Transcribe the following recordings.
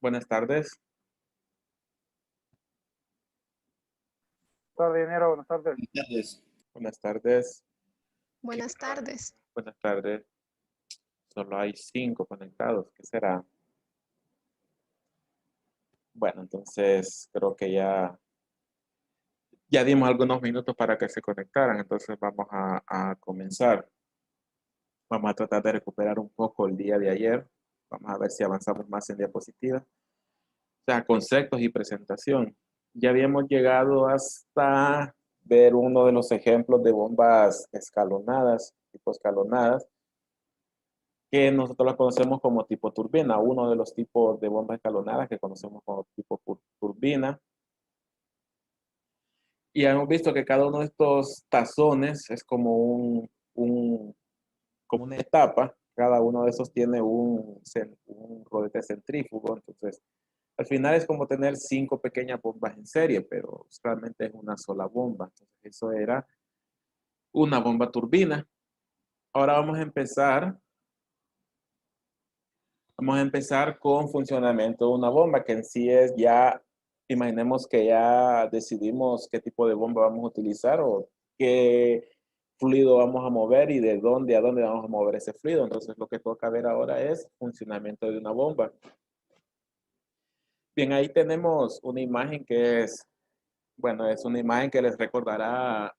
Buenas tardes. Tardes, dinero, buenas tardes. Buenas tardes. Buenas tardes. Buenas tardes. Buenas tardes. Solo hay 5 conectados. ¿Qué será? Bueno, entonces creo que ya dimos algunos minutos para que se conectaran. Entonces vamos a comenzar. Vamos a tratar de recuperar un poco el día de ayer. Vamos a ver si avanzamos más en diapositivas. O sea, conceptos y presentación. Ya habíamos llegado hasta ver uno de los ejemplos de bombas escalonadas, tipo escalonadas, que nosotros las conocemos como tipo turbina, uno de los tipos de bombas escalonadas que conocemos como tipo turbina. Y hemos visto que cada uno de estos tazones es como como una etapa. Cada uno de esos tiene un rodete centrífugo. Entonces, al final es como tener 5 pequeñas bombas en serie, pero realmente es una sola bomba. Entonces, eso era una bomba turbina. Ahora vamos a empezar con funcionamiento de una bomba, que en sí es ya, imaginemos que ya decidimos qué tipo de bomba vamos a utilizar o qué fluido vamos a mover y de dónde a dónde vamos a mover ese fluido. Entonces lo que toca ver ahora es funcionamiento de una bomba. Bien, ahí tenemos una imagen que es una imagen que les recordará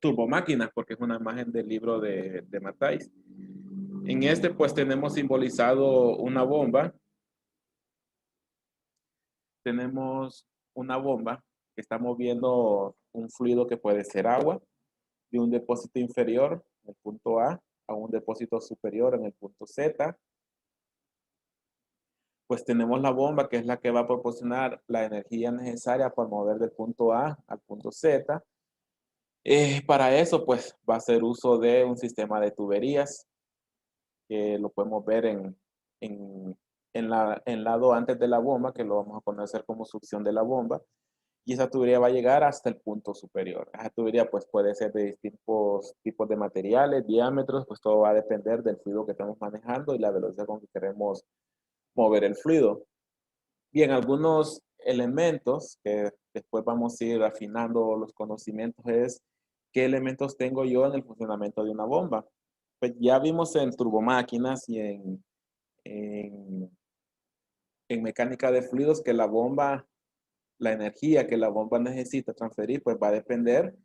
turbomáquinas, porque es una imagen del libro de Mathais. En este pues tenemos simbolizado una bomba. Tenemos una bomba que está moviendo un fluido que puede ser agua de un depósito inferior en el punto A un depósito superior en el punto Z. Pues tenemos la bomba que es la que va a proporcionar la energía necesaria para mover del punto A al punto Z. Para eso pues va a ser uso de un sistema de tuberías que lo podemos ver en lado antes de la bomba, que lo vamos a conocer como succión de la bomba. Y esa tubería va a llegar hasta el punto superior. Esa tubería pues puede ser de distintos tipos de materiales, diámetros, pues todo va a depender del fluido que estamos manejando y la velocidad con que queremos mover el fluido. Bien, algunos elementos que después vamos a ir afinando los conocimientos es qué elementos tengo yo en el funcionamiento de una bomba. Pues ya vimos en turbomáquinas y en, en mecánica de fluidos que la energía que la bomba necesita transferir, pues va a depender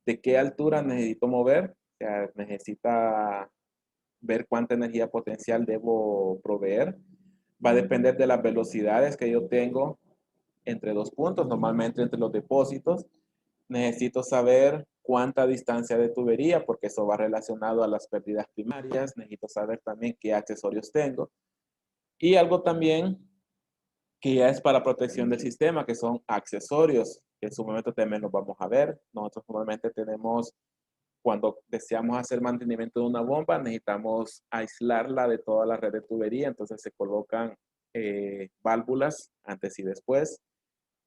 de qué altura necesito mover. O sea, necesita ver cuánta energía potencial debo proveer. Va a depender de las velocidades que yo tengo entre dos puntos, normalmente entre los depósitos. Necesito saber cuánta distancia de tubería, porque eso va relacionado a las pérdidas primarias. Necesito saber también qué accesorios tengo. Y algo también que ya es para protección del sistema, que son accesorios, que en su momento también los vamos a ver. Nosotros normalmente tenemos, cuando deseamos hacer mantenimiento de una bomba, necesitamos aislarla de toda la red de tubería, entonces se colocan válvulas antes y después.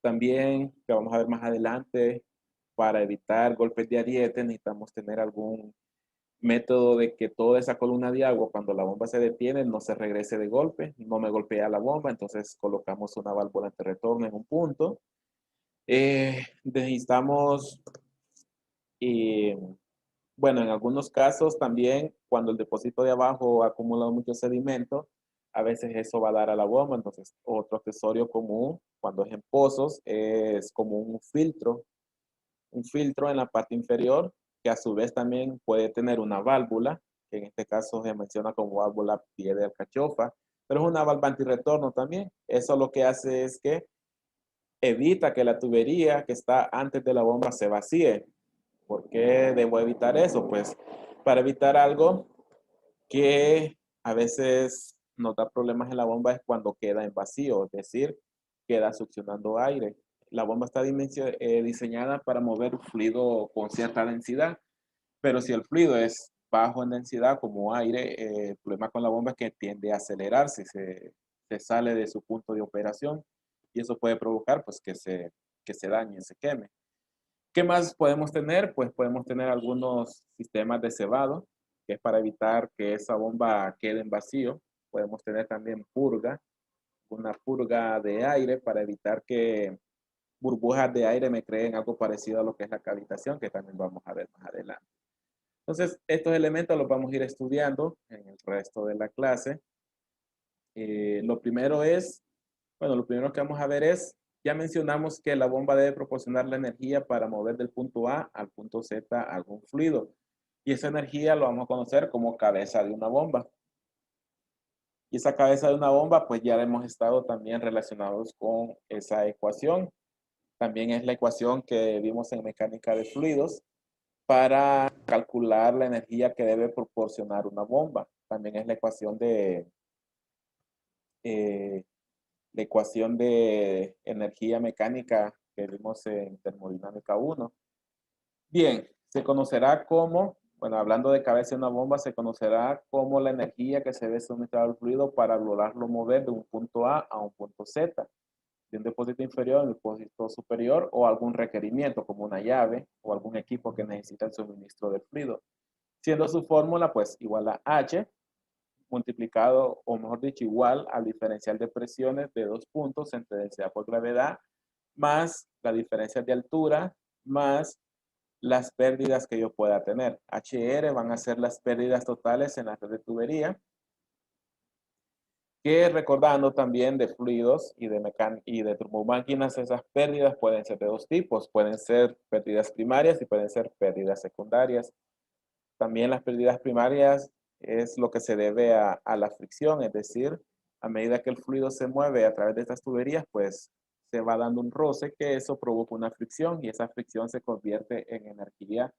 También, que vamos a ver más adelante, para evitar golpes de ariete, necesitamos tener algún método de que toda esa columna de agua, cuando la bomba se detiene, no se regrese de golpe, no me golpea la bomba, entonces colocamos una válvula de retorno en un punto. Necesitamos, eh, bueno, en algunos casos también, cuando el depósito de abajo ha acumulado mucho sedimento, a veces eso va a dar a la bomba, entonces otro accesorio común, cuando es en pozos, es como un filtro en la parte inferior, que a su vez también puede tener una válvula, que en este caso se menciona como válvula pie de alcachofa, pero es una válvula antirretorno también. Eso lo que hace es que evita que la tubería que está antes de la bomba se vacíe. ¿Por qué debo evitar eso? Pues para evitar algo que a veces nos da problemas en la bomba es cuando queda en vacío, es decir, queda succionando aire. La bomba está diseñada para mover fluido con cierta densidad, pero si el fluido es bajo en densidad como aire, el problema con la bomba es que tiende a acelerarse, se sale de su punto de operación y eso puede provocar pues que se dañe, se queme. ¿Qué más podemos tener? Pues podemos tener algunos sistemas de cebado, que es para evitar que esa bomba quede en vacío. Podemos tener también purga, una purga de aire para evitar que burbujas de aire me creen algo parecido a lo que es la cavitación, que también vamos a ver más adelante. Entonces, estos elementos los vamos a ir estudiando en el resto de la clase. Lo primero es, bueno, lo primero que vamos a ver es, ya mencionamos que la bomba debe proporcionar la energía para mover del punto A al punto Z algún fluido. Y esa energía lo vamos a conocer como cabeza de una bomba. Y esa cabeza de una bomba, pues ya hemos estado también relacionados con esa ecuación. También es la ecuación que vimos en mecánica de fluidos para calcular la energía que debe proporcionar una bomba. También es eh, la ecuación de energía mecánica que vimos en termodinámica 1. Bien, se conocerá como, bueno, hablando de cabeza de una bomba, se conocerá como la energía que se debe suministrar al fluido para lograrlo mover de un punto A un punto Z, de un depósito inferior a un depósito superior o algún requerimiento como una llave o algún equipo que necesita el suministro del fluido. Siendo su fórmula pues igual a H multiplicado, o mejor dicho, igual al diferencial de presiones de dos puntos entre densidad por gravedad más la diferencia de altura más las pérdidas que yo pueda tener. HR van a ser las pérdidas totales en la red de tubería, que recordando también de fluidos y de turbomáquinas, esas pérdidas pueden ser de dos tipos, pueden ser pérdidas primarias y pueden ser pérdidas secundarias. También las pérdidas primarias es lo que se debe a la fricción, es decir, a medida que el fluido se mueve a través de estas tuberías, pues se va dando un roce que eso provoca una fricción y esa fricción se convierte en energía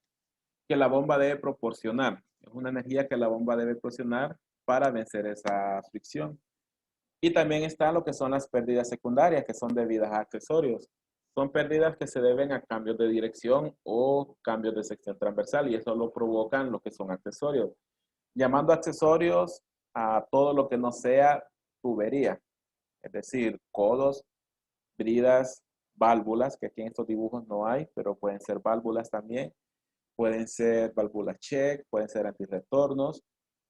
que la bomba debe proporcionar. Es una energía que la bomba debe proporcionar para vencer esa fricción. Y también está lo que son las pérdidas secundarias, que son debidas a accesorios. Son pérdidas que se deben a cambios de dirección o cambios de sección transversal y eso lo provocan lo que son accesorios. Llamando accesorios a todo lo que no sea tubería, es decir, codos, bridas, válvulas, que aquí en estos dibujos no hay, pero pueden ser válvulas también. Pueden ser válvulas check, pueden ser antirretornos,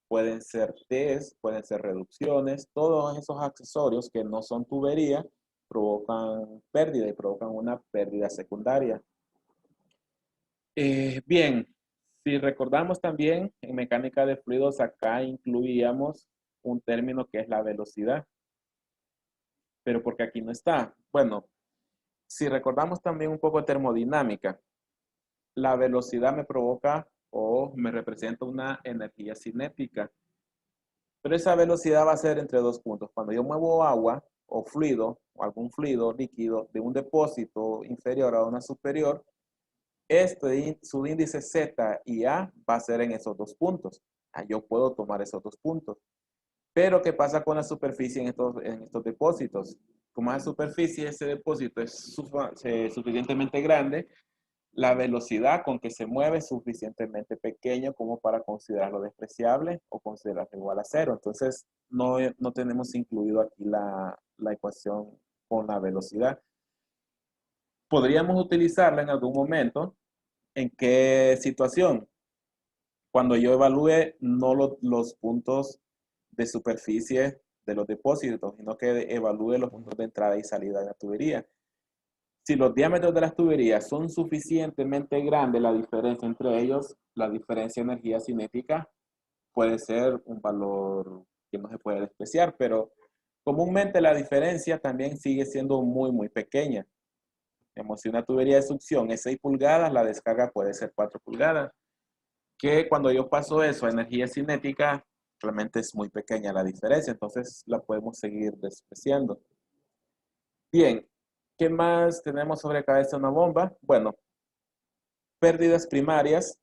pueden ser test, pueden ser reducciones. Todos esos accesorios que no son tubería provocan pérdida y provocan una pérdida secundaria. Bien, si recordamos también en mecánica de fluidos acá incluíamos un término que es la velocidad. Pero porque aquí no está. Bueno, si recordamos también un poco de termodinámica, la velocidad me provoca o me representa una energía cinética. Pero esa velocidad va a ser entre dos puntos. Cuando yo muevo agua o fluido o algún fluido líquido de un depósito inferior a una superior, su índice Z y A va a ser en esos dos puntos. Yo puedo tomar esos dos puntos. Pero ¿qué pasa con la superficie en estos depósitos? Como la superficie, ese depósito es suficientemente grande, la velocidad con que se mueve es suficientemente pequeño como para considerarlo despreciable o considerarlo igual a cero. Entonces, no tenemos incluido aquí la ecuación con la velocidad. Podríamos utilizarla en algún momento. ¿En qué situación? Cuando yo evalúe no los puntos de superficie de los depósitos, sino que evalúe los puntos de entrada y salida de la tubería. Si los diámetros de las tuberías son suficientemente grandes, la diferencia entre ellos, la diferencia de energía cinética puede ser un valor que no se puede despreciar, pero comúnmente la diferencia también sigue siendo muy, muy pequeña. Digamos, si una tubería de succión es 6 pulgadas, la descarga puede ser 4 pulgadas, que cuando yo paso eso a energía cinética, realmente es muy pequeña la diferencia, entonces la podemos seguir despreciando. Bien, ¿qué más tenemos sobre cabeza de una bomba? Bueno, pérdidas primarias,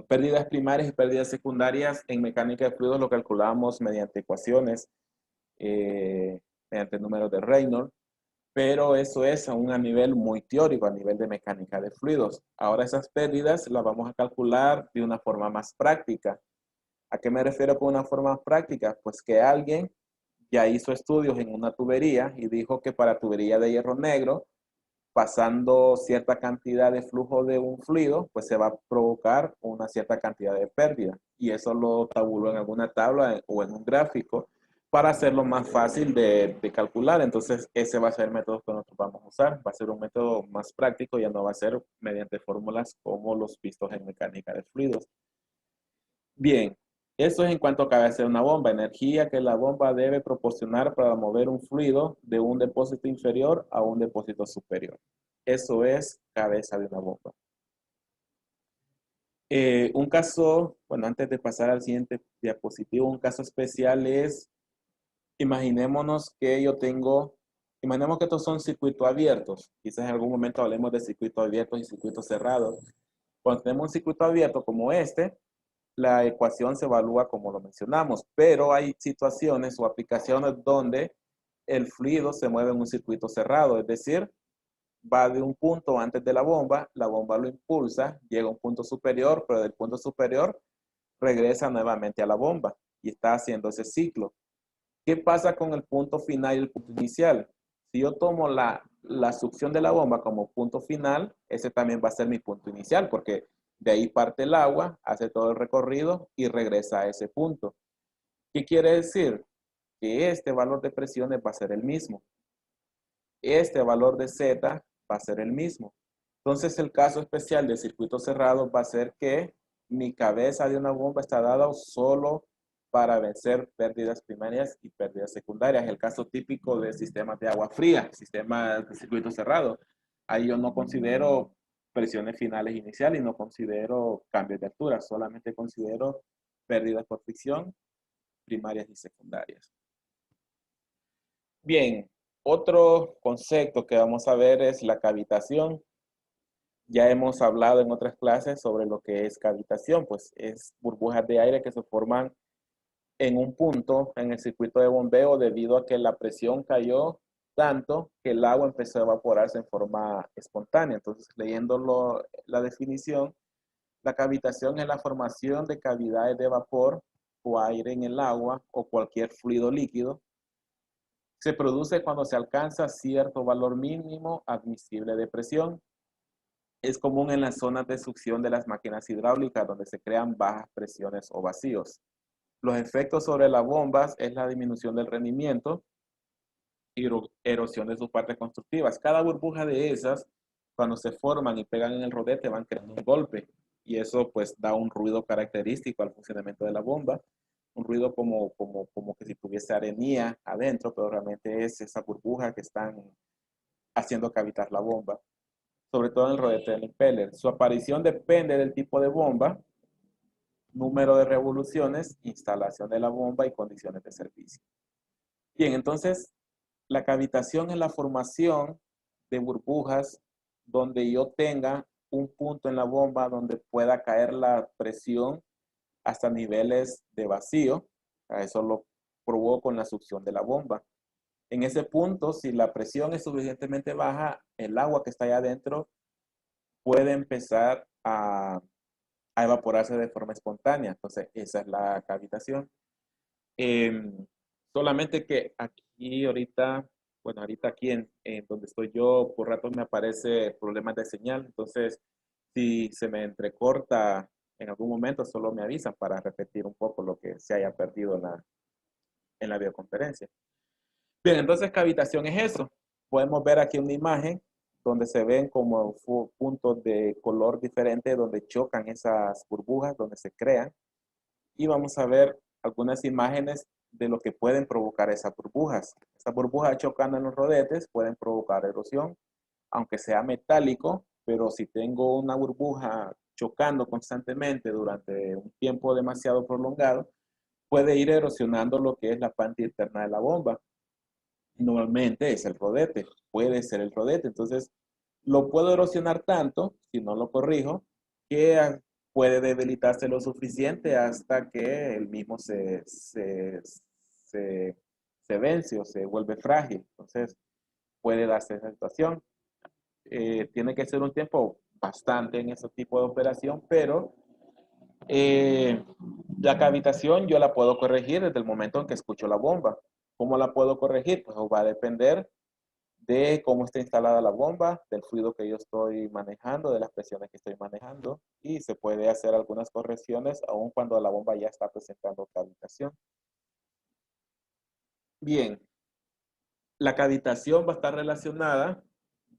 pérdidas primarias y pérdidas secundarias en mecánica de fluidos lo calculamos mediante ecuaciones, mediante números de Reynolds, pero eso es aún a nivel muy teórico, a nivel de mecánica de fluidos. Ahora esas pérdidas las vamos a calcular de una forma más práctica. ¿A qué me refiero con una forma más práctica? Pues que alguien ya hizo estudios en una tubería y dijo que para tubería de hierro negro, pasando cierta cantidad de flujo de un fluido, pues se va a provocar una cierta cantidad de pérdida. Y eso lo tabuló en alguna tabla o en un gráfico para hacerlo más fácil de calcular. Entonces, ese va a ser el método que nosotros vamos a usar. Va a ser un método más práctico, ya no va a ser mediante fórmulas como los vistos en mecánica de fluidos. Bien, eso es en cuanto a cabeza de una bomba, energía que la bomba debe proporcionar para mover un fluido de un depósito inferior a un depósito superior. Eso es cabeza de una bomba. Un caso, bueno, antes de pasar al siguiente diapositivo, un caso especial es, imaginemos que estos son circuitos abiertos. Quizás en algún momento hablemos de circuitos abiertos y circuitos cerrados. Cuando tenemos un circuito abierto como este, la ecuación se evalúa como lo mencionamos, pero hay situaciones o aplicaciones donde el fluido se mueve en un circuito cerrado, es decir, va de un punto antes de la bomba lo impulsa, llega a un punto superior, pero del punto superior regresa nuevamente a la bomba y está haciendo ese ciclo. ¿Qué pasa con el punto final y el punto inicial? Si yo tomo la succión de la bomba como punto final, ese también va a ser mi punto inicial, porque de ahí parte el agua, hace todo el recorrido y regresa a ese punto. ¿Qué quiere decir? Que este valor de presiones va a ser el mismo. Este valor de Z va a ser el mismo. Entonces, el caso especial de circuito cerrado va a ser que mi cabeza de una bomba está dada solo para vencer pérdidas primarias y pérdidas secundarias. El caso típico de sistemas de agua fría, sistemas de circuito cerrado. Ahí yo no considero presiones finales iniciales y no considero cambios de altura, solamente considero pérdidas por fricción primarias y secundarias. Bien, otro concepto que vamos a ver es la cavitación. Ya hemos hablado en otras clases sobre lo que es cavitación, pues es burbujas de aire que se forman en un punto en el circuito de bombeo debido a que la presión cayó tanto que el agua empezó a evaporarse en forma espontánea. Entonces, leyendo la definición, la cavitación es la formación de cavidades de vapor o aire en el agua o cualquier fluido líquido. Se produce cuando se alcanza cierto valor mínimo admisible de presión. Es común en las zonas de succión de las máquinas hidráulicas donde se crean bajas presiones o vacíos. Los efectos sobre las bombas es la disminución del rendimiento y erosión de sus partes constructivas. Cada burbuja de esas, cuando se forman y pegan en el rodete, van creando un golpe y eso pues da un ruido característico al funcionamiento de la bomba. Un ruido como que si tuviese arenilla adentro, pero realmente es esa burbuja que están haciendo cavitar la bomba, sobre todo en el rodete del impeller. Su aparición depende del tipo de bomba, número de revoluciones, instalación de la bomba y condiciones de servicio. Bien, entonces la cavitación es la formación de burbujas donde yo tenga un punto en la bomba donde pueda caer la presión hasta niveles de vacío. A eso lo probó con la succión de la bomba. En ese punto, si la presión es suficientemente baja, el agua que está allá adentro puede empezar a evaporarse de forma espontánea. Entonces, esa es la cavitación. Eh, Solamente que aquí ahorita, bueno, ahorita aquí en donde estoy yo, por rato me aparece problemas de señal. Entonces, si se me entrecorta en algún momento, solo me avisan para repetir un poco lo que se haya perdido en la videoconferencia. Bien, entonces cavitación es eso. Podemos ver aquí una imagen donde se ven como puntos de color diferente donde chocan esas burbujas, donde se crean. Y vamos a ver algunas imágenes de lo que pueden provocar esas burbujas. Esas burbujas chocando en los rodetes pueden provocar erosión, aunque sea metálico, pero si tengo una burbuja chocando constantemente durante un tiempo demasiado prolongado, puede ir erosionando lo que es la parte interna de la bomba. Normalmente es el rodete, puede ser el rodete. Entonces, lo puedo erosionar tanto, si no lo corrijo, que puede debilitarse lo suficiente hasta que el mismo se vence o se vuelve frágil. Entonces, puede darse esa situación. Tiene que ser un tiempo bastante en ese tipo de operación, pero eh, la cavitación yo la puedo corregir desde el momento en que escucho la bomba. ¿Cómo la puedo corregir? Pues va a depender de cómo está instalada la bomba, del fluido que yo estoy manejando, de las presiones que estoy manejando, y se puede hacer algunas correcciones aun cuando la bomba ya está presentando cavitación. Bien, la cavitación va a estar relacionada,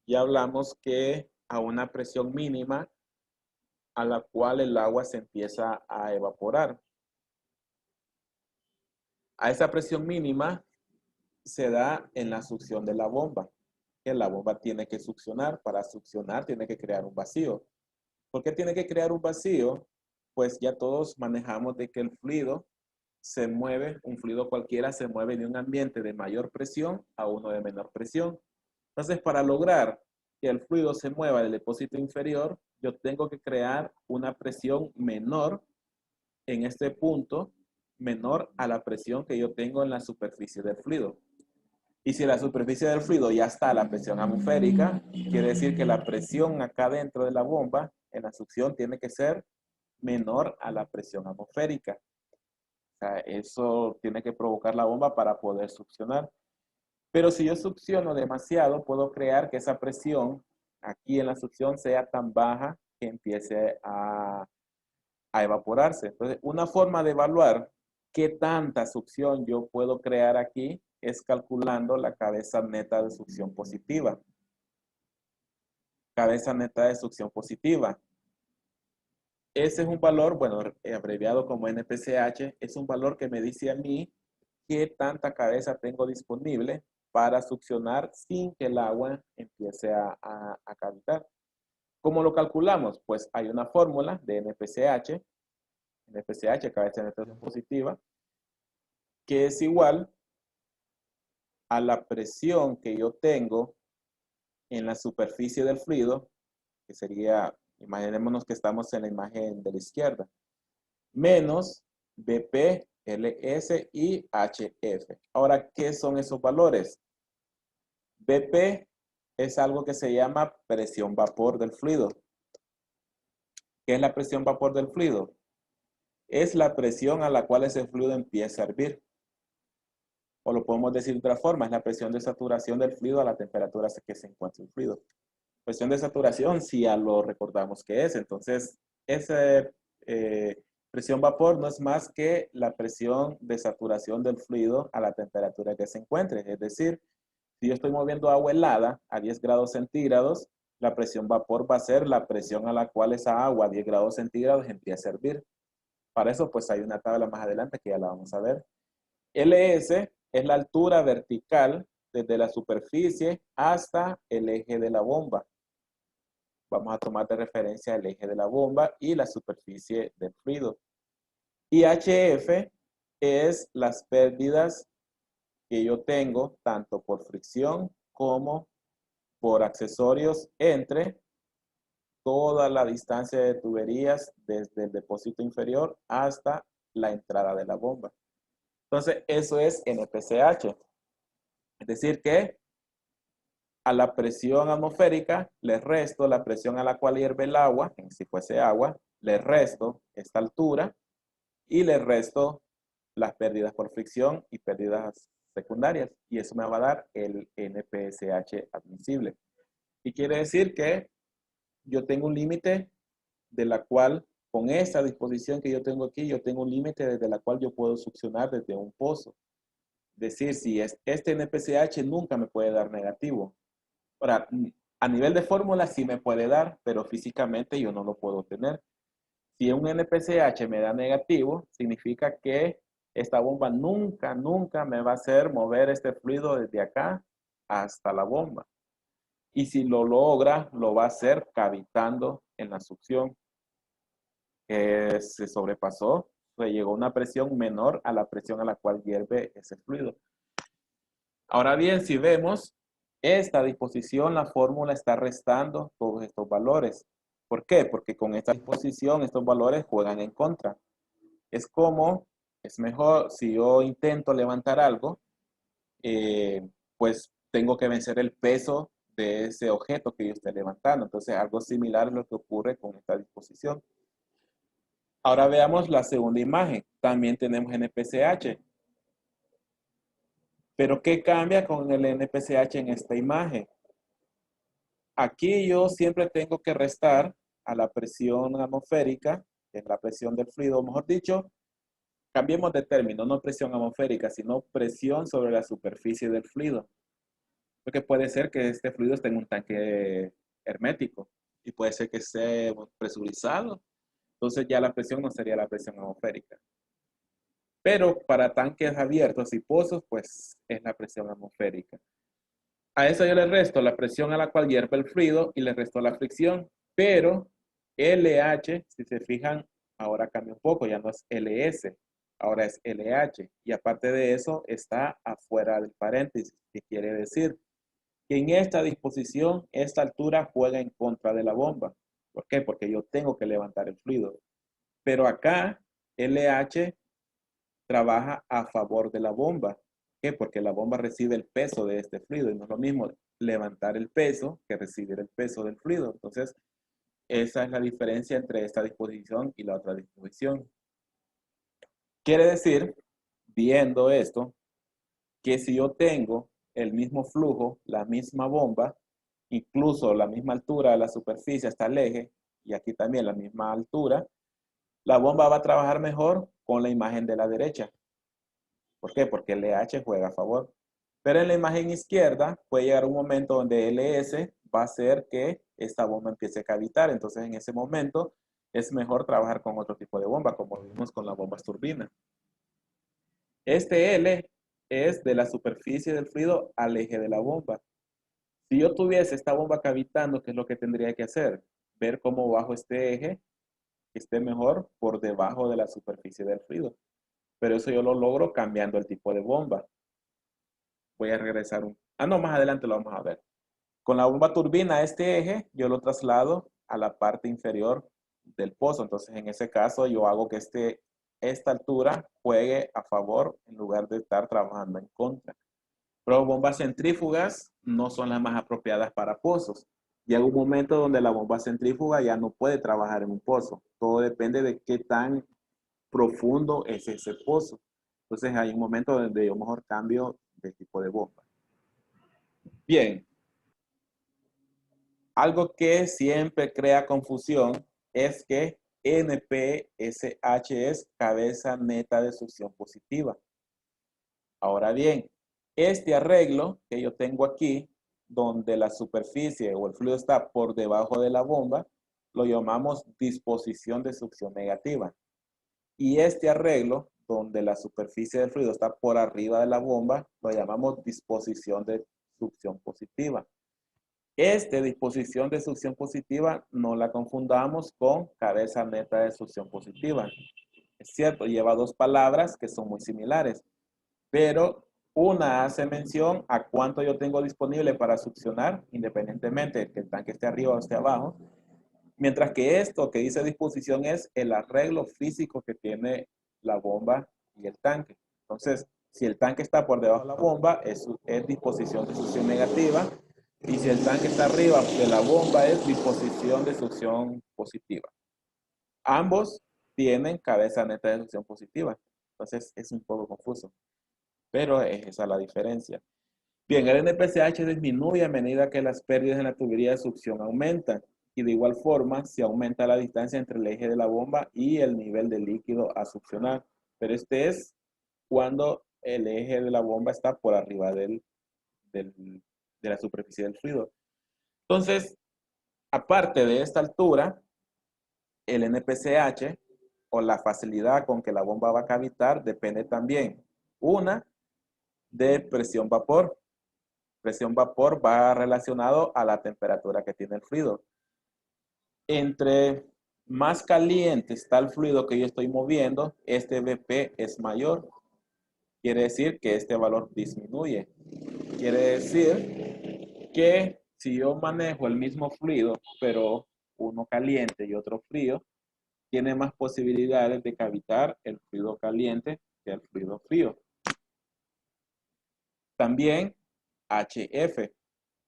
ya hablamos que a una presión mínima a la cual el agua se empieza a evaporar. A esa presión mínima se da en la succión de la bomba, que la bomba tiene que succionar. Para succionar tiene que crear un vacío. ¿Por qué tiene que crear un vacío? Pues ya todos manejamos de que el fluido se mueve, un fluido cualquiera se mueve de un ambiente de mayor presión a uno de menor presión. Entonces, para lograr que el fluido se mueva del depósito inferior, yo tengo que crear una presión menor en este punto, menor a la presión que yo tengo en la superficie del fluido. Y si la superficie del fluido ya está a la presión atmosférica, quiere decir que la presión acá dentro de la bomba, en la succión, tiene que ser menor a la presión atmosférica. O sea, eso tiene que provocar la bomba para poder succionar. Pero si yo succiono demasiado, puedo crear que esa presión aquí en la succión sea tan baja que empiece a evaporarse. Entonces, una forma de evaluar qué tanta succión yo puedo crear aquí es calculando la cabeza neta de succión positiva. Cabeza neta de succión positiva. Ese es un valor, bueno, abreviado como NPCH, es un valor que me dice a mí qué tanta cabeza tengo disponible para succionar sin que el agua empiece a cavitar. ¿Cómo lo calculamos? Pues hay una fórmula de NPCH, cabeza neta de succión positiva, que es igual a la presión que yo tengo en la superficie del fluido, que sería, imaginémonos que estamos en la imagen de la izquierda, menos BP, LS y HF. Ahora, ¿qué son esos valores? BP es algo que se llama presión vapor del fluido. ¿Qué es la presión vapor del fluido? Es la presión a la cual ese fluido empieza a hervir. O lo podemos decir de otra forma, es la presión de saturación del fluido a la temperatura que se encuentra el fluido. Presión de saturación, si ya lo recordamos que es. Entonces, esa presión vapor no es más que la presión de saturación del fluido a la temperatura que se encuentre. Es decir, si yo estoy moviendo agua helada a 10 grados centígrados, la presión vapor va a ser la presión a la cual esa agua a 10 grados centígrados empieza a hervir. Para eso, pues hay una tabla más adelante que ya la vamos a ver. LS es la altura vertical desde la superficie hasta el eje de la bomba. Vamos a tomar de referencia el eje de la bomba y la superficie del fluido. Y HF es las pérdidas que yo tengo tanto por fricción como por accesorios entre toda la distancia de tuberías desde el depósito inferior hasta la entrada de la bomba. Entonces, eso es NPCH. Es decir que a la presión atmosférica le resto la presión a la cual hierve el agua, si fuese agua, le resto esta altura y le resto las pérdidas por fricción y pérdidas secundarias. Y eso me va a dar el NPSH admisible. Y quiere decir que yo tengo un límite de la cual, con esta disposición que yo tengo aquí, yo tengo un límite desde la cual yo puedo succionar desde un pozo. Es decir, si este NPCH nunca me puede dar negativo. Ahora, a nivel de fórmula sí me puede dar, pero físicamente yo no lo puedo tener. Si un NPCH me da negativo, significa que esta bomba nunca me va a hacer mover este fluido desde acá hasta la bomba. Y si lo logra, lo va a hacer cavitando en la succión, que se sobrepasó, se llegó a una presión menor a la presión a la cual hierve ese fluido. Ahora bien, si vemos esta disposición, la fórmula está restando todos estos valores. ¿Por qué? Porque con esta disposición estos valores juegan en contra. Es como, es mejor, si yo intento levantar algo, pues tengo que vencer el peso de ese objeto que yo esté levantando. Entonces, algo similar a lo que ocurre con esta disposición. Ahora veamos la segunda imagen. También tenemos NPCH. Pero ¿qué cambia con el NPCH en esta imagen? Aquí yo siempre tengo que restar a la presión atmosférica, que es la presión del fluido, mejor dicho, Cambiemos de término, no presión atmosférica, sino presión sobre la superficie del fluido. Porque puede ser que este fluido esté en un tanque hermético y puede ser que esté presurizado. Entonces ya la presión no sería la presión atmosférica. Pero para tanques abiertos y pozos, pues es la presión atmosférica. A eso yo le resto la presión a la cual hierve el fluido y le resto la fricción. Pero LH, si se fijan, ahora cambia un poco, ya no es LS, ahora es LH. Y aparte de eso, está afuera del paréntesis, que quiere decir que en esta disposición, esta altura juega en contra de la bomba. ¿Por qué? Porque yo tengo que levantar el fluido. Pero acá, LH trabaja a favor de la bomba. ¿Por qué? Porque la bomba recibe el peso de este fluido y no es lo mismo levantar el peso que recibir el peso del fluido. Entonces, esa es la diferencia entre esta disposición y la otra disposición. Quiere decir, viendo esto, que si yo tengo el mismo flujo, la misma bomba, incluso la misma altura de la superficie hasta el eje, y aquí también la misma altura, la bomba va a trabajar mejor con la imagen de la derecha. ¿Por qué? Porque LH juega a favor. Pero en la imagen izquierda puede llegar un momento donde LS va a hacer que esta bomba empiece a cavitar. Entonces en ese momento es mejor trabajar con otro tipo de bomba, como vimos con las bombas turbinas. Este L es de la superficie del fluido al eje de la bomba. Si yo tuviese esta bomba cavitando, ¿qué es lo que tendría que hacer? Ver cómo bajo este eje esté mejor por debajo de la superficie del fluido. Pero eso yo lo logro cambiando el tipo de bomba. Voy a regresar un... Ah, no, más adelante lo vamos a ver. Con la bomba turbina, este eje, yo lo traslado a la parte inferior del pozo. Entonces, en ese caso, yo hago que esta altura juegue a favor en lugar de estar trabajando en contra. Pero bombas centrífugas no son las más apropiadas para pozos. Llega un momento donde la bomba centrífuga ya no puede trabajar en un pozo. Todo depende de qué tan profundo es ese pozo. Entonces hay un momento donde yo mejor cambio de tipo de bomba. Bien, algo que siempre crea confusión es que NPSH es cabeza neta de succión positiva. Ahora bien, este arreglo que yo tengo aquí, donde la superficie o el fluido está por debajo de la bomba, lo llamamos disposición de succión negativa. Y este arreglo, donde la superficie del fluido está por arriba de la bomba, lo llamamos disposición de succión positiva. Esta disposición de succión positiva no la confundamos con cabeza neta de succión positiva. Es cierto, lleva dos palabras que son muy similares, pero una hace mención a cuánto yo tengo disponible para succionar, independientemente de que el tanque esté arriba o esté abajo, mientras que esto que dice disposición es el arreglo físico que tiene la bomba y el tanque. Entonces, si el tanque está por debajo de la bomba, es disposición de succión negativa, y si el tanque está arriba de la bomba, es disposición de succión positiva. Ambos tienen cabeza neta de succión positiva. Entonces, es un poco confuso, pero es esa la diferencia. Bien, el NPCH disminuye a medida que las pérdidas en la tubería de succión aumentan, y de igual forma se aumenta la distancia entre el eje de la bomba y el nivel de líquido a succionar. Pero este es cuando el eje de la bomba está por arriba de la superficie del fluido. Entonces, aparte de esta altura, el NPCH o la facilidad con que la bomba va a cavitar depende también, una, de presión vapor. Presión vapor va relacionado a la temperatura que tiene el fluido. Entre más caliente está el fluido que yo estoy moviendo, este Vp es mayor. Quiere decir que este valor disminuye. Quiere decir que si yo manejo el mismo fluido, pero uno caliente y otro frío, tiene más posibilidades de cavitar el fluido caliente que el fluido frío. También HF.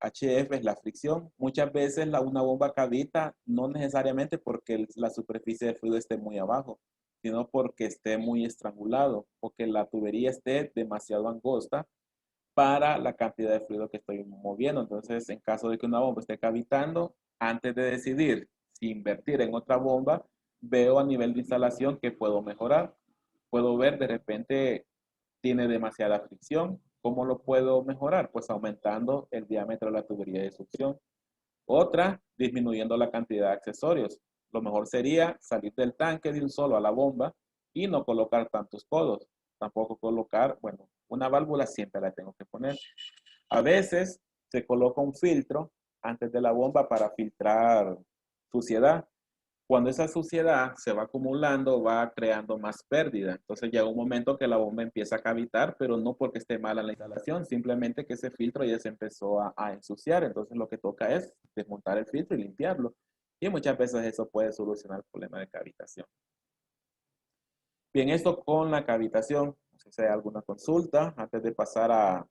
HF es la fricción. Muchas veces una bomba cavita no necesariamente porque la superficie del fluido esté muy abajo, sino porque esté muy estrangulado o que la tubería esté demasiado angosta para la cantidad de fluido que estoy moviendo. Entonces, en caso de que una bomba esté cavitando, antes de decidir si invertir en otra bomba, veo a nivel de instalación que puedo mejorar. puedo ver de repente tiene demasiada fricción. ¿Cómo lo puedo mejorar? Pues aumentando el diámetro de la tubería de succión. Otra, disminuyendo la cantidad de accesorios. Lo mejor sería salir del tanque de un solo a la bomba y no colocar tantos codos. Tampoco colocar, bueno, una válvula siempre la tengo que poner. A veces se coloca un filtro antes de la bomba para filtrar suciedad. Cuando esa suciedad se va acumulando, va creando más pérdida. Entonces llega un momento que la bomba empieza a cavitar, pero no porque esté mala la instalación, simplemente que ese filtro ya se empezó a ensuciar. Entonces lo que toca es desmontar el filtro y limpiarlo. Y muchas veces eso puede solucionar el problema de cavitación. Bien, esto con la cavitación. No sé si hay alguna consulta antes de pasar a...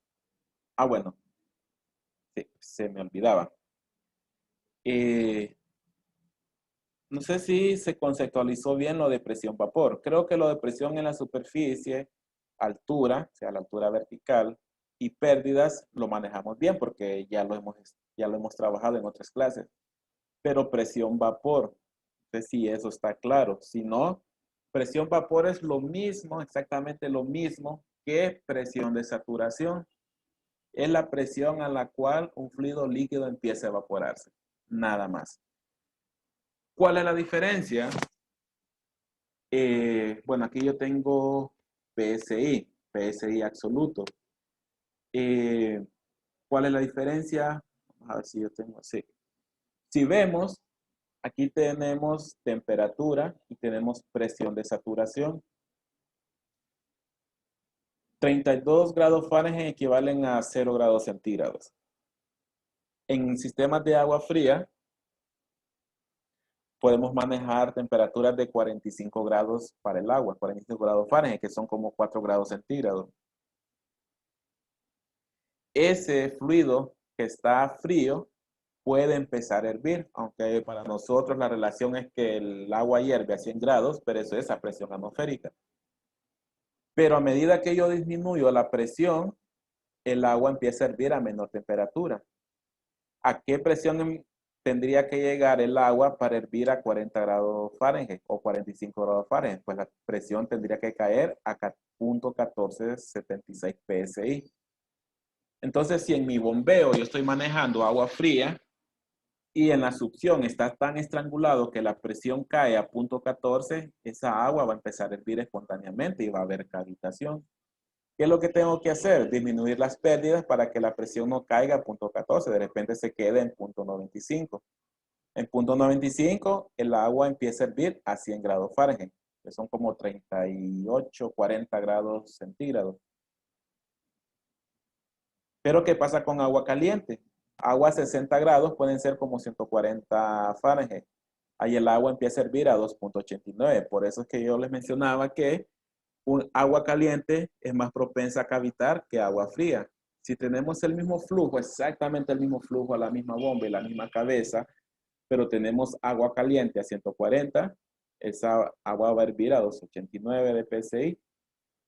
Ah, bueno, sí, se me olvidaba. No sé si se conceptualizó bien lo de presión vapor. Creo que lo de presión en la superficie, altura, o sea, la altura vertical, y pérdidas lo manejamos bien porque ya lo hemos trabajado en otras clases. Pero presión vapor, no sé si eso está claro. Si no, presión vapor es lo mismo, exactamente lo mismo que presión de saturación. Es la presión a la cual un fluido líquido empieza a evaporarse. Nada más. ¿Cuál es la diferencia? Bueno, aquí yo tengo PSI absoluto. ¿Cuál es la diferencia? Vamos a ver si yo tengo así. Si vemos, aquí tenemos temperatura y tenemos presión de saturación. 32 grados Fahrenheit equivalen a 0 grados centígrados. En sistemas de agua fría, podemos manejar temperaturas de 45 grados para el agua, 45 grados Fahrenheit, que son como 4 grados centígrados. Ese fluido que está frío puede empezar a hervir, aunque para nosotros la relación es que el agua hierve a 100 grados, pero eso es a presión atmosférica. Pero a medida que yo disminuyo la presión, el agua empieza a hervir a menor temperatura. ¿A qué presión tendría que llegar el agua para hervir a 40 grados Fahrenheit o 45 grados Fahrenheit? Pues la presión tendría que caer a .1476 PSI. Entonces, si en mi bombeo yo estoy manejando agua fría y en la succión está tan estrangulado que la presión cae a .14, esa agua va a empezar a hervir espontáneamente y va a haber cavitación. ¿Qué es lo que tengo que hacer? Disminuir las pérdidas para que la presión no caiga a .14, de repente se quede en .95. En .95 el agua empieza a hervir a 100 grados Fahrenheit, que son como 38, 40 grados centígrados. Pero ¿qué pasa con agua caliente? Agua a 60 grados pueden ser como 140 Fahrenheit. Ahí el agua empieza a hervir a 2.89. Por eso es que yo les mencionaba que un agua caliente es más propensa a cavitar que agua fría. Si tenemos el mismo flujo, exactamente el mismo flujo a la misma bomba y la misma cabeza, pero tenemos agua caliente a 140, esa agua va a hervir a 289 de PSI.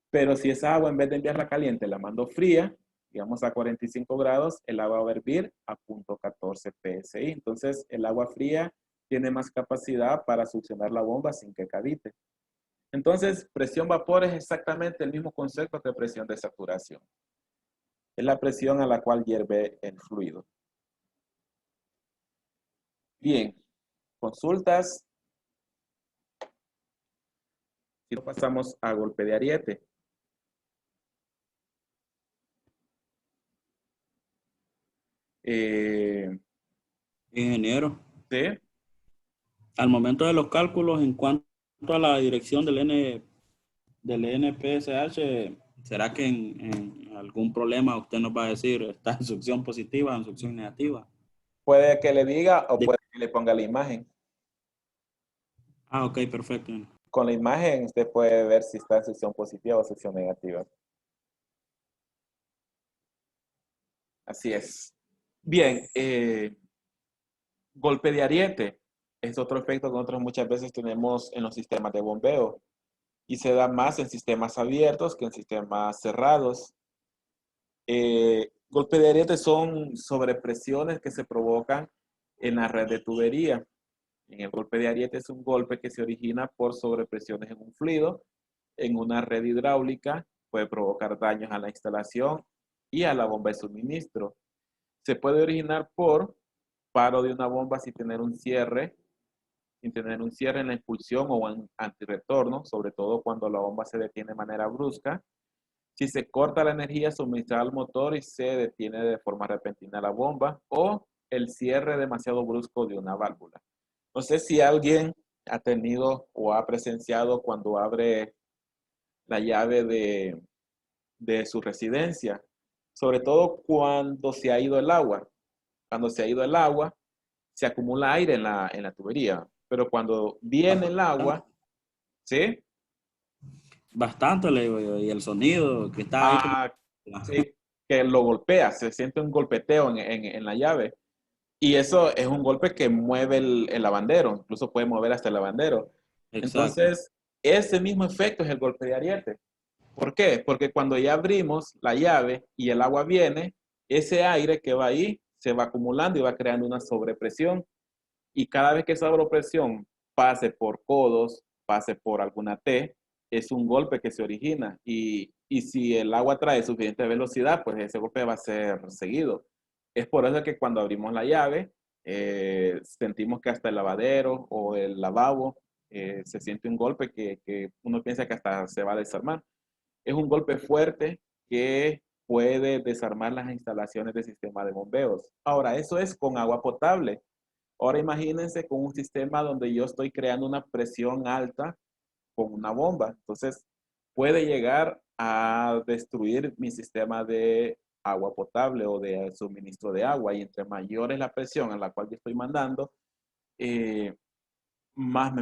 Pero si esa agua en vez de enviarla caliente la mando fría, digamos a 45 grados, el agua va a hervir a .14 PSI. Entonces el agua fría tiene más capacidad para succionar la bomba sin que cavite. Entonces, presión vapor es exactamente el mismo concepto que presión de saturación. Es la presión a la cual hierve el fluido. Bien, consultas. Si no, pasamos a golpe de ariete. Ingeniero, ¿Sí? al momento de los cálculos en cuanto a la dirección del NPSH, ¿será que en algún problema usted nos va a decir está en succión positiva o en succión negativa? Puede que le diga o puede que le ponga la imagen. Ok, perfecto. Con la imagen usted puede ver si está en succión positiva o succión negativa. Así es. Bien, golpe de ariete es otro efecto que nosotros muchas veces tenemos en los sistemas de bombeo y se da más en sistemas abiertos que en sistemas cerrados. Golpe de ariete son sobrepresiones que se provocan en la red de tubería. En el golpe de ariete es un golpe que se origina por sobrepresiones en un fluido. en una red hidráulica, puede provocar daños a la instalación y a la bomba de suministro. Se puede originar por paro de una bomba sin tener un cierre en la impulsión o en antirretorno, sobre todo cuando la bomba se detiene de manera brusca. Si se corta la energía suministrada al motor y se detiene de forma repentina la bomba, o el cierre demasiado brusco de una válvula. No sé si alguien ha tenido o ha presenciado cuando abre la llave de su residencia, sobre todo cuando se ha ido el agua. Cuando se ha ido el agua, se acumula aire en la tubería, pero cuando viene el agua, ¿sí? Bastante, le digo yo, y el sonido que está ahí como... Ah, sí, que lo golpea, se siente un golpeteo en la llave. Y eso es un golpe que mueve el lavandero, incluso puede mover hasta el lavandero. Exacto, Entonces, ese mismo efecto es el golpe de ariete. ¿Por qué? Porque cuando ya abrimos la llave y el agua viene, ese aire que va ahí se va acumulando y va creando una sobrepresión. Y cada vez que esa sobrepresión pase por codos, pase por alguna T, es un golpe que se origina. Y si el agua trae suficiente velocidad, pues ese golpe va a ser seguido. Es por eso que cuando abrimos la llave, sentimos que hasta el lavadero o el lavabo se siente un golpe que uno piensa que hasta se va a desarmar. Es un golpe fuerte que puede desarmar las instalaciones del sistema de bombeos. Ahora, eso es con agua potable. Ahora imagínense con un sistema donde yo estoy creando una presión alta con una bomba. Entonces, puede llegar a destruir mi sistema de agua potable o de suministro de agua. Y entre mayor es la presión a la cual yo estoy mandando, eh, más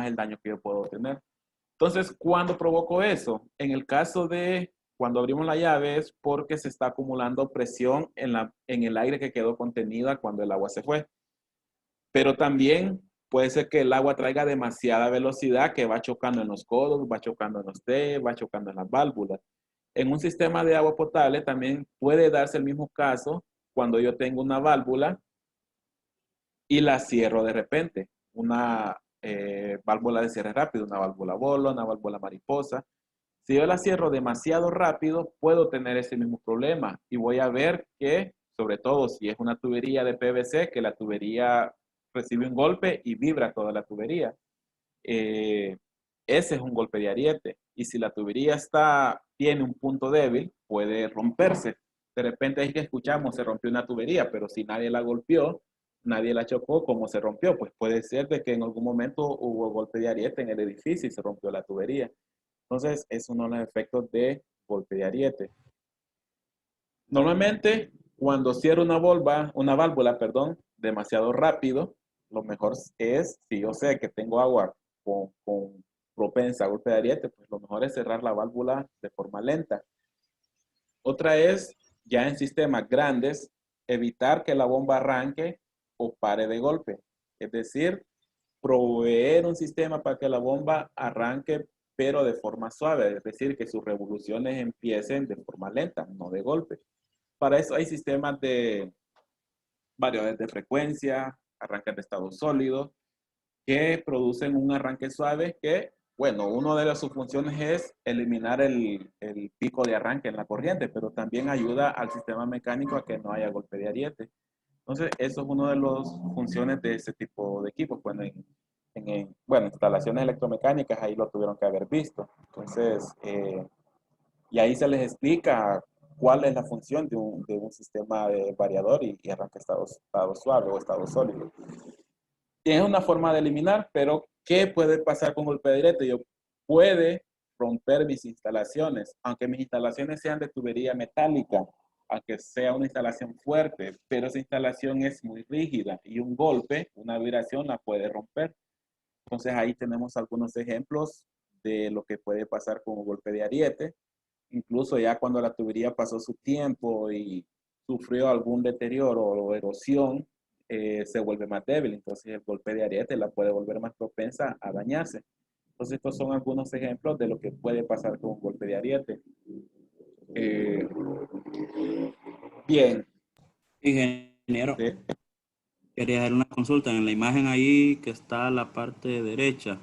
el daño que yo puedo tener. Entonces, ¿cuándo provoco eso? En el caso de cuando abrimos la llave es porque se está acumulando presión en el aire que quedó contenida cuando el agua se fue. Pero también puede ser que el agua traiga demasiada velocidad que va chocando en los codos, va chocando en los T, va chocando en las válvulas. En un sistema de agua potable también puede darse el mismo caso cuando yo tengo una válvula y la cierro de repente. Una válvula de cierre rápido, una válvula bola, una válvula mariposa. Si yo la cierro demasiado rápido, puedo tener ese mismo problema y voy a ver que, sobre todo si es una tubería de PVC, que la tubería recibe un golpe y vibra toda la tubería. Eh, Ese es un golpe de ariete. Y si la tubería tiene un punto débil, puede romperse. De repente es que escuchamos, se rompió una tubería, pero si nadie la golpeó, nadie la chocó, ¿cómo se rompió? Pues puede ser de que en algún momento hubo golpe de ariete en el edificio y se rompió la tubería. Entonces, es uno de los efectos de golpe de ariete. Normalmente, cuando cierro una válvula, perdón, demasiado rápido, lo mejor es, si yo sé que tengo agua con propensa a golpe de ariete, pues lo mejor es cerrar la válvula de forma lenta. Otra es, ya en sistemas grandes, evitar que la bomba arranque o pare de golpe. Es decir, proveer un sistema para que la bomba arranque, pero de forma suave, es decir, que sus revoluciones empiecen de forma lenta, no de golpe. Para eso hay sistemas de variadores de frecuencia, arranques de estado sólido, que producen un arranque suave que, bueno, una de sus funciones es eliminar el pico de arranque en la corriente, pero también ayuda al sistema mecánico a que no haya golpe de ariete. Entonces, eso es una de las funciones de ese tipo de equipos. Bueno, bueno, instalaciones electromecánicas, ahí lo tuvieron que haber visto. Entonces, y ahí se les explica cuál es la función de un sistema de variador y arranque estado suave o estado sólido. Tiene una forma de eliminar, pero ¿qué puede pasar con golpe directo? Yo puede romper mis instalaciones, aunque mis instalaciones sean de tubería metálica, aunque sea una instalación fuerte, pero esa instalación es muy rígida y un golpe, una vibración la puede romper. Entonces ahí tenemos algunos ejemplos de lo que puede pasar con un golpe de ariete. Incluso ya cuando la tubería pasó su tiempo y sufrió algún deterioro o erosión, se vuelve más débil. Entonces el golpe de ariete la puede volver más propensa a dañarse. Entonces estos son algunos ejemplos de lo que puede pasar con un golpe de ariete. Eh, Bien. ingeniero. ¿Sí? Quería hacer una consulta. En la imagen ahí que está la parte derecha,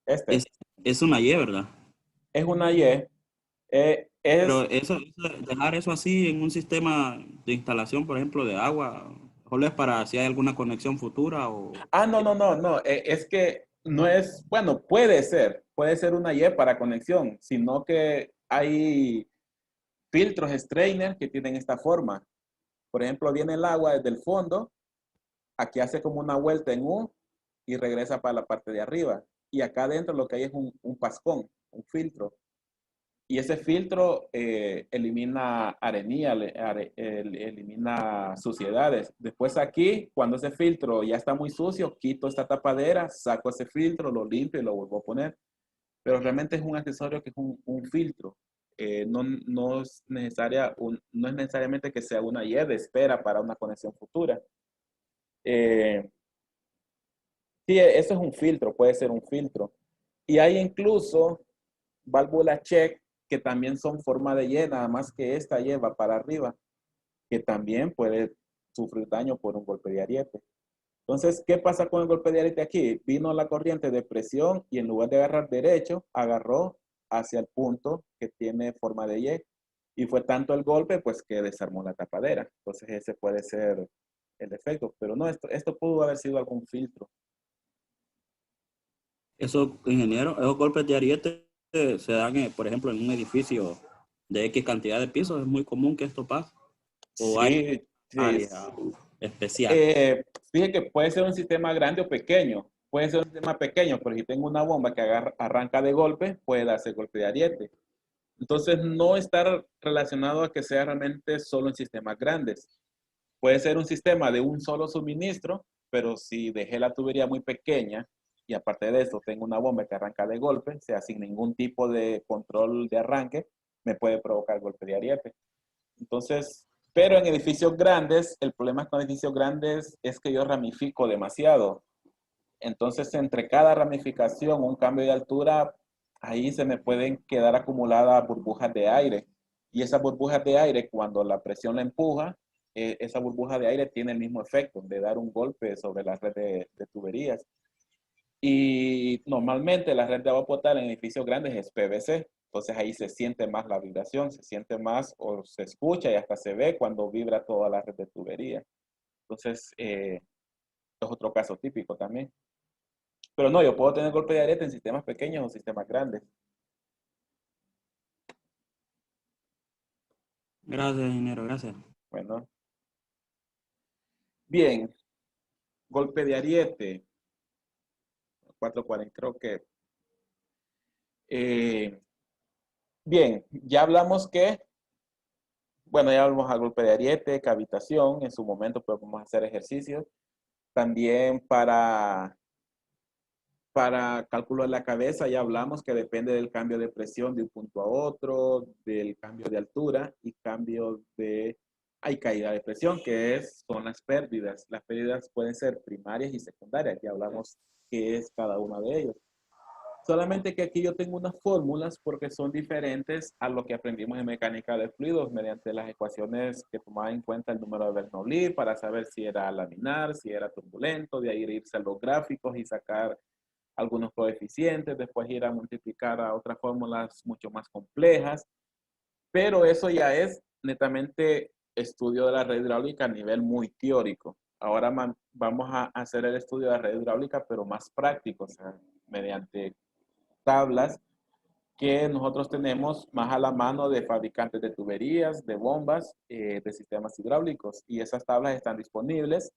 Este. ese Es una Y, ¿verdad? Es una Y. Pero Es, dejar eso así en un sistema de instalación, por ejemplo, de agua, solo es para si hay alguna conexión futura o... no, no, no, no. Es que no es, bueno, puede ser una Y para conexión, sino que hay filtros strainer que tienen esta forma. Por ejemplo, viene el agua desde el fondo, aquí hace como una vuelta en U y regresa para la parte de arriba. Y acá adentro lo que hay es un pascón, un filtro. Y ese filtro elimina arenilla, elimina suciedades. Después aquí, cuando ese filtro ya está muy sucio, quito esta tapadera, saco ese filtro, lo limpio y lo vuelvo a poner. Pero realmente es un accesorio que es un filtro. No es no es necesariamente que sea una Y de espera para una conexión futura. Eh, sí, eso es un filtro, puede ser un filtro. Y hay incluso válvulas check que también son forma de Y, nada más que esta lleva para arriba, que también puede sufrir daño por un golpe de ariete. Entonces, ¿qué pasa con el golpe de ariete aquí? Vino la corriente de presión y en lugar de agarrar derecho, agarró hacia el punto que tiene forma de Y. Y fue tanto el golpe, pues, que desarmó la tapadera. Entonces, ese puede ser el efecto. Pero no, esto pudo haber sido algún filtro. Esos ingenieros, esos golpes de ariete se dan, por ejemplo, en un edificio de X cantidad de pisos. Es muy común que esto pase. O hay Sí, sí. área especial. Eh, Fíjate que puede ser un sistema grande o pequeño. Puede ser un sistema pequeño, pero si tengo una bomba que arranca de golpe, puede darse golpe de ariete. Entonces, no está relacionado a que sea realmente solo en sistemas grandes. Puede ser un sistema de un solo suministro, pero si dejé la tubería muy pequeña y aparte de eso tengo una bomba que arranca de golpe, sea sin ningún tipo de control de arranque, me puede provocar golpe de ariete. Entonces, pero en edificios grandes, el problema con edificios grandes es que yo ramifico demasiado. Entonces, entre cada ramificación, un cambio de altura, ahí se me pueden quedar acumuladas burbujas de aire. Y esas burbujas de aire, cuando la presión la empuja, esa burbuja de aire tiene el mismo efecto de dar un golpe sobre la red de tuberías. Y normalmente la red de agua potable en edificios grandes es PVC. Entonces ahí se siente más la vibración, se siente más o se escucha y hasta se ve cuando vibra toda la red de tubería. Entonces, es otro caso típico también. Pero no, yo puedo tener golpe de ariete en sistemas pequeños o sistemas grandes. Gracias, ingeniero, gracias. Bueno, bien, golpe de ariete, 440, creo que. eh, Bien, ya hablamos que, bueno, ya hablamos al golpe de ariete, cavitación, en su momento podemos hacer ejercicios. También para cálculo de la cabeza ya hablamos que depende del cambio de presión de un punto a otro, del cambio de altura y cambio de... Hay caída de presión, son las pérdidas. Las pérdidas pueden ser primarias y secundarias. Ya hablamos qué es cada una de ellas. Solamente que aquí yo tengo unas fórmulas porque son diferentes a lo que aprendimos en mecánica de fluidos mediante las ecuaciones que tomaban en cuenta el número de Bernoulli para saber si era laminar, si era turbulento, de ahí irse a los gráficos y sacar algunos coeficientes, después ir a multiplicar a otras fórmulas mucho más complejas, pero eso ya es netamente estudio de la red hidráulica a nivel muy teórico. Ahora vamos a hacer el estudio de la red hidráulica, pero más práctico, o sea, mediante tablas que nosotros tenemos más a la mano de fabricantes de tuberías, de bombas, de sistemas hidráulicos. Y esas tablas están disponibles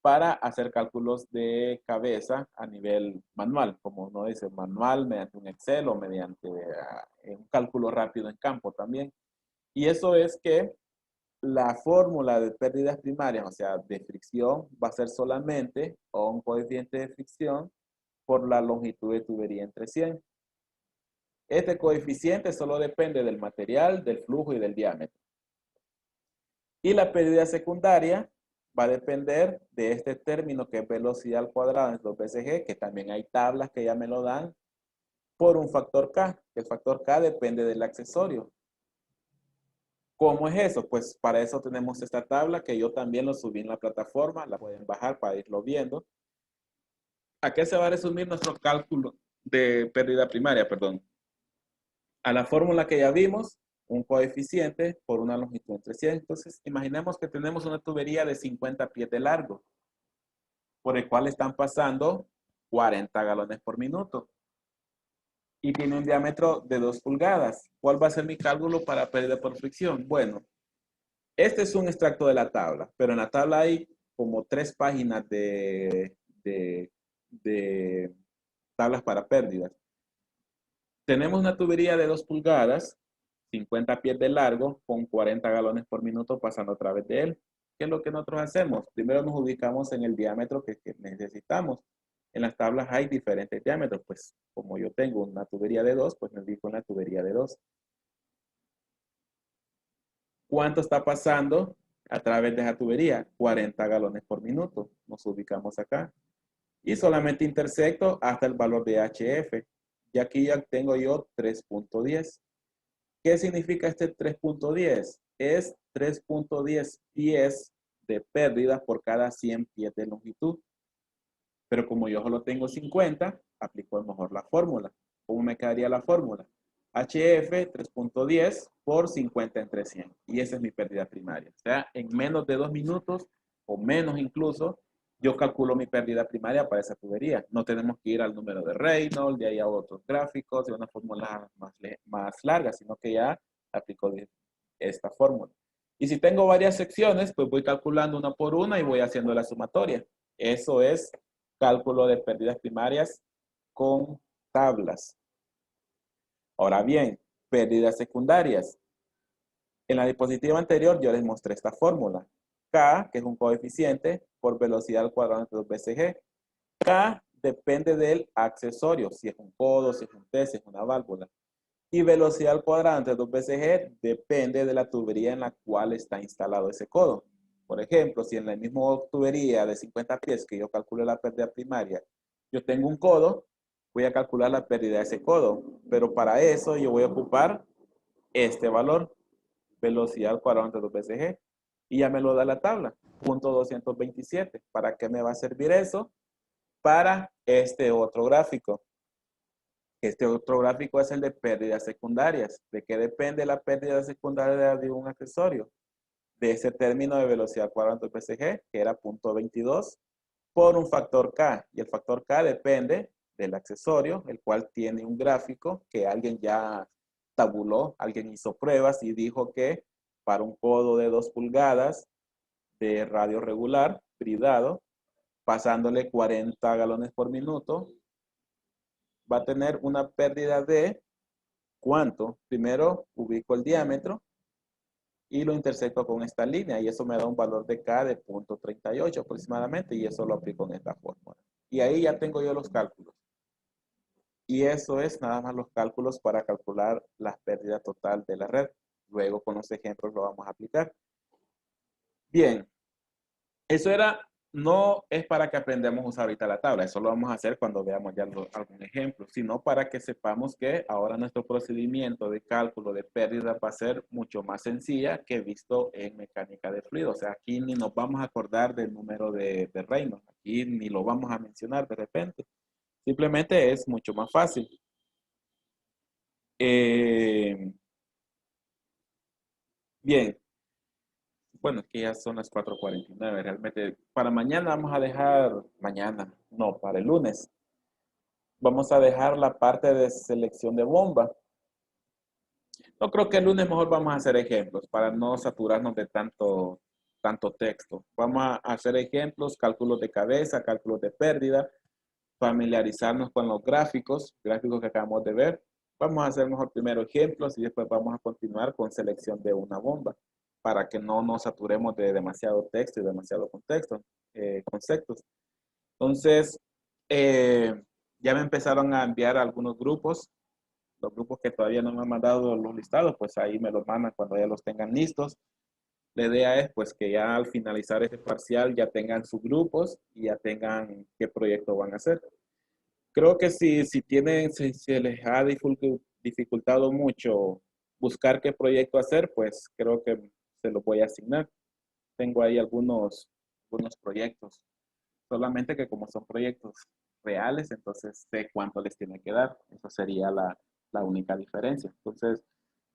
para hacer cálculos de cabeza a nivel manual, como uno dice, manual mediante un Excel o mediante un cálculo rápido en campo también. Y eso es que la fórmula de pérdidas primarias, o sea, de fricción, va a ser solamente o un coeficiente de fricción por la longitud de tubería entre 100. Este coeficiente solo depende del material, del flujo y del diámetro. Y la pérdida secundaria va a depender de este término que es velocidad al cuadrado en 2 que también hay tablas que ya me lo dan, por un factor K. El factor K depende del accesorio. ¿Cómo es eso? Pues para eso tenemos esta tabla que yo también lo subí en la plataforma, la pueden bajar para irlo viendo. ¿A qué se va a resumir nuestro cálculo de pérdida primaria, perdón. A la fórmula que ya vimos, un coeficiente por una longitud entre 100. Entonces, imaginemos que tenemos una tubería de 50 pies de largo, por el cual están pasando 40 galones por minuto. Y tiene un diámetro de 2 pulgadas. ¿Cuál va a ser mi cálculo para pérdida por fricción? Bueno, este es un extracto de la tabla, pero en la tabla hay como 3 páginas de tablas para pérdidas. Tenemos una tubería de 2 pulgadas, 50 pies de largo, con 40 galones por minuto pasando a través de él. ¿Qué es lo que nosotros hacemos? Primero nos ubicamos en el diámetro que necesitamos. En las tablas hay diferentes diámetros, pues como yo tengo una tubería de 2, pues me ubico en la tubería de 2. ¿Cuánto está pasando a través de esa tubería? 40 galones por minuto. Nos ubicamos acá. Y solamente intersecto hasta el valor de HF. Y aquí ya tengo yo 3.10. ¿Qué significa este 3.10? Es 3.10 pies de pérdida por cada 100 pies de longitud. Pero como yo solo tengo 50, aplico mejor la fórmula. ¿Cómo me quedaría la fórmula? HF 3.10 por 50 entre 100. Y esa es mi pérdida primaria. O sea, en menos de 2 minutos, o menos incluso, yo calculo mi pérdida primaria para esa tubería. No tenemos que ir al número de Reynolds, de ahí a otros gráficos, de una fórmula más larga, sino que ya aplico esta fórmula. Y si tengo varias secciones, pues voy calculando una por una y voy haciendo la sumatoria. Eso es cálculo de pérdidas primarias con tablas. Ahora bien, pérdidas secundarias. En la diapositiva anterior yo les mostré esta fórmula. K, que es un coeficiente, por velocidad al cuadrado entre 2 veces G. K depende del accesorio, si es un codo, si es un T, si es una válvula. Y velocidad al cuadrado entre 2 veces G depende de la tubería en la cual está instalado ese codo. Por ejemplo, si en la misma tubería de 50 pies que yo calculo la pérdida primaria, yo tengo un codo, voy a calcular la pérdida de ese codo. Pero para eso yo voy a ocupar este valor, velocidad al cuadrado entre 2 veces G. Y ya me lo da la tabla, punto 227. ¿Para qué me va a servir eso? Para este otro gráfico. Este otro gráfico es el de pérdidas secundarias. ¿De qué depende la pérdida secundaria de un accesorio? De ese término de velocidad cuadrada entre PCG, que era 0.22, por un factor K. Y el factor K depende del accesorio, el cual tiene un gráfico que alguien ya tabuló, alguien hizo pruebas y dijo que para un codo de 2 pulgadas de radio regular, bridado, pasándole 40 galones por minuto, va a tener una pérdida de ¿cuánto? Primero ubico el diámetro y lo intersecto con esta línea y eso me da un valor de K de 0.38 aproximadamente y eso lo aplico en esta fórmula. Y ahí ya tengo yo los cálculos. Y eso es nada más los cálculos para calcular la pérdida total de la red. Luego con los ejemplos lo vamos a aplicar. Bien, eso no es para que aprendamos a usar ahorita la tabla, eso lo vamos a hacer cuando veamos ya algún ejemplo, sino para que sepamos que ahora nuestro procedimiento de cálculo de pérdida va a ser mucho más sencilla que visto en mecánica de fluido. O sea, aquí ni nos vamos a acordar del número de Reynolds, aquí ni lo vamos a mencionar de repente. Simplemente es mucho más fácil. Bien. Bueno, es que ya son las 4:49. Realmente para mañana vamos a dejar, mañana, no, para el lunes. Vamos a dejar la parte de selección de bomba. No creo que el lunes mejor vamos a hacer ejemplos para no saturarnos de tanto texto. Vamos a hacer ejemplos, cálculos de cabeza, cálculos de pérdida, familiarizarnos con los gráficos que acabamos de ver. Vamos a hacer mejor primero ejemplos y después vamos a continuar con selección de una bomba para que no nos saturemos de demasiado texto y demasiado conceptos. Entonces, ya me empezaron a enviar algunos grupos. Los grupos que todavía no me han mandado los listados, pues ahí me los mandan cuando ya los tengan listos. La idea es pues que ya al finalizar este parcial ya tengan sus grupos y ya tengan qué proyecto van a hacer. Creo que si se les ha dificultado mucho buscar qué proyecto hacer, pues creo que se los voy a asignar. Tengo ahí algunos proyectos. Solamente que como son proyectos reales, entonces sé cuánto les tiene que dar. Eso sería la única diferencia. Entonces,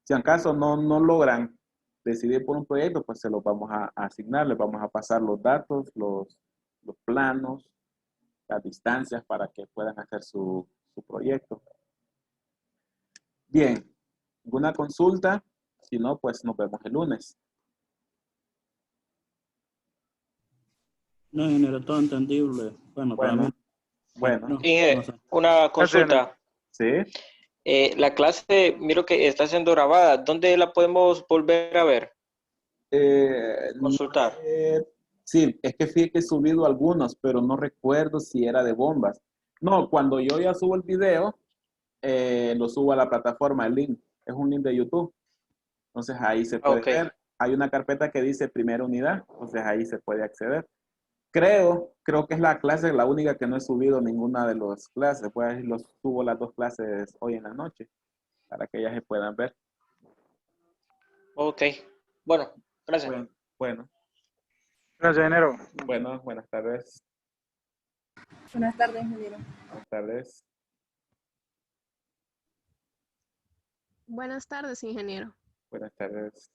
si acaso no logran decidir por un proyecto, pues se los vamos a asignar, les vamos a pasar los datos, los planos, las distancias para que puedan hacer su proyecto. Bien, ¿alguna consulta? Si no, pues nos vemos el lunes. No, ingeniero, todo entendible. Bueno, Bueno, todavía bueno, no, no sé. Una consulta. sí. La clase, miro que está siendo grabada. ¿Dónde la podemos volver a ver? Eh, Consultar. sí, es que fíjate que he subido algunos, pero no recuerdo si era de bombas. No, cuando yo ya subo el video, lo subo a la plataforma, el link. Es un link de YouTube. Entonces ahí se puede Ok. ver. Hay una carpeta que dice primera unidad, entonces ahí se puede acceder. Creo que es la clase, la única que no he subido ninguna de las clases. Pues los subo las dos clases hoy en la noche para que ellas se puedan ver. Ok. Bueno, gracias. Bueno, Gracias, ingeniero. bueno, buenas tardes. Buenas tardes, ingeniero. Buenas tardes. Buenas tardes, ingeniero. Buenas tardes.